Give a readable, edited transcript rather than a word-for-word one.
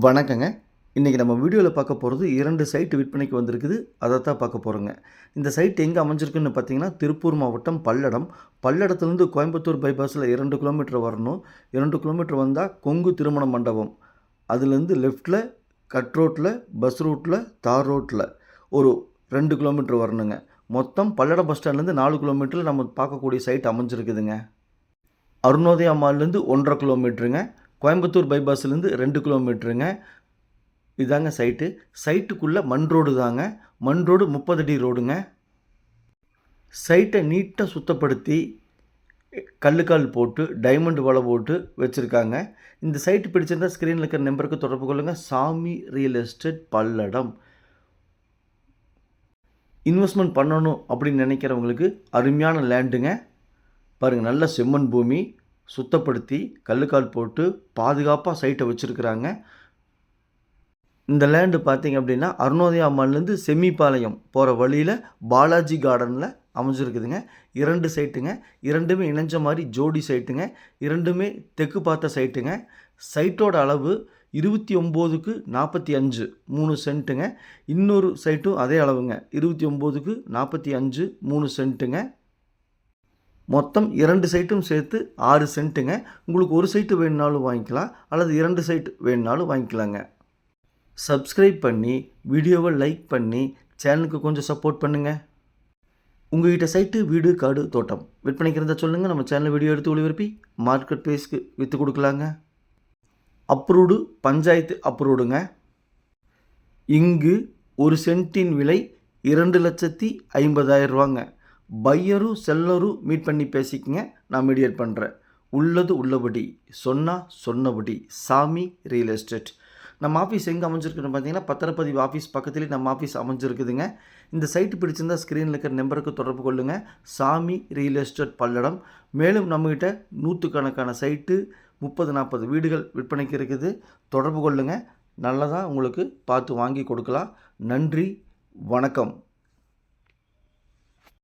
வணக்கங்க. இன்றைக்கி நம்ம வீடியோவில் பார்க்க போகிறது 2 சைட்டு விற்பனைக்கு வந்திருக்குது. அதை தான் பார்க்க போகிறோங்க. இந்த சைட் எங்கே அமைஞ்சிருக்குன்னு பார்த்தீங்கன்னா, திருப்பூர் மாவட்டம் பல்லடம். பல்லடத்துலேருந்து கோயம்புத்தூர் பைபாஸில் 2 கிலோமீட்டர் வரணும். 2 கிலோமீட்டர் வந்தால் கொங்கு திருமண மண்டபம். அதுலேருந்து லெஃப்ட்டில் கட் ரோட்டில், பஸ் ரூட்டில், தார் ரோட்டில் ஒரு 2 கிலோமீட்டர் வரணுங்க. மொத்தம் பல்லடம் பஸ் ஸ்டாண்ட்லேருந்து 4 கிலோமீட்டரில் நம்ம பார்க்கக்கூடிய சைட் அமைஞ்சிருக்குதுங்க. அருணோதயா மால்லேருந்து 1.5 கிலோமீட்டருங்க. கோயம்புத்தூர் பைபாஸ்லேருந்து 2 கிலோமீட்டருங்க. இதாங்க சைட்டு. சைட்டுக்குள்ளே மண் ரோடு தாங்க. மண் ரோடு 30 அடி ரோடுங்க. சைட்டை நீட்டாக சுத்தப்படுத்தி கல்லுக்கால் போட்டு டைமண்ட் வலை போட்டு வச்சுருக்காங்க. இந்த சைட்டு பிடிச்சிருந்தால் ஸ்க்ரீனில் இருக்கிற நம்பருக்கு தொடர்பு கொள்ளுங்கள். சாமி ரியல் எஸ்டேட் பல்லடம். இன்வெஸ்ட்மெண்ட் பண்ணணும் அப்படின்னு நினைக்கிறவங்களுக்கு அருமையான லேண்டுங்க. பாருங்கள், நல்ல செம்மண் பூமி, சுத்தப்படுத்தி கல்லுக்கால் போட்டு பாதுகாப்பாக சைட்டை வச்சுருக்குறாங்க. இந்த லேண்டு பார்த்திங்க அப்படின்னா அருணோதயா மால்லேருந்து செம்மிபாளையம் போகிற வழியில் பாலாஜி கார்டனில் அமைஞ்சிருக்குதுங்க. 2 சைட்டுங்க. 2மே இணைஞ்ச மாதிரி ஜோடி சைட்டுங்க. 2மே தெற்கு பார்த்த சைட்டுங்க. சைட்டோட அளவு 29க்கு 45 3 சென்ட்டுங்க. இன்னொரு சைட்டும் அதே அளவுங்க, 29க்கு 45 3 சென்ட்டுங்க. மொத்தம் 2 சைட்டும் சேர்த்து 6 சென்ட்டுங்க. உங்களுக்கு ஒரு சைட்டு வேணுனாலும் வாங்கிக்கலாம், அல்லது 2 சைட்டு வேணுனாலும் வாங்கிக்கலாங்க. சப்ஸ்கிரைப் பண்ணி வீடியோவை லைக் பண்ணி சேனலுக்கு கொஞ்சம் சப்போர்ட் பண்ணுங்கள். உங்கள்கிட்ட சைட்டு, வீடு, காடு, தோட்டம் விற்பனைக்கு இருந்தால் சொல்லுங்கள். நம்ம சேனலில் வீடியோ எடுத்து ஒளிபரப்பி மார்க்கெட் ப்ரைஸ்க்கு விற்று கொடுக்கலாங்க. அப்ரூவ்டு, பஞ்சாயத்து அப்ரூவ்டுங்க. இங்கு ஒரு சென்ட்டின் விலை 2,50,000 ரூபாங்க. பையரும் செல்லரும் மீட் பண்ணி பேசிக்கங்க, நான் மீடியேட் பண்ணுறேன். உள்ளது உள்ளபடி, சொன்னபடி. சாமி ரியல் எஸ்டேட். நம்ம ஆஃபீஸ் எங்கே அமைஞ்சிருக்குன்னு பார்த்தீங்கன்னா, பத்திரப்பதிவு ஆஃபீஸ் பக்கத்துலேயே நம்ம ஆஃபீஸ் அமைஞ்சிருக்குதுங்க. இந்த சைட்டு பிடிச்சிருந்தால் ஸ்க்ரீனில் இருக்கிற நம்பருக்கு தொடர்பு கொள்ளுங்கள். சாமி ரியல் எஸ்டேட் பல்லடம். மேலும் நம்மகிட்ட 100கணக்கான சைட்டு, 30-40 வீடுகள் விற்பனைக்கு இருக்குது. தொடர்பு கொள்ளுங்கள். நல்லதாக உங்களுக்கு பார்த்து வாங்கி கொடுக்கலாம். நன்றி, வணக்கம்.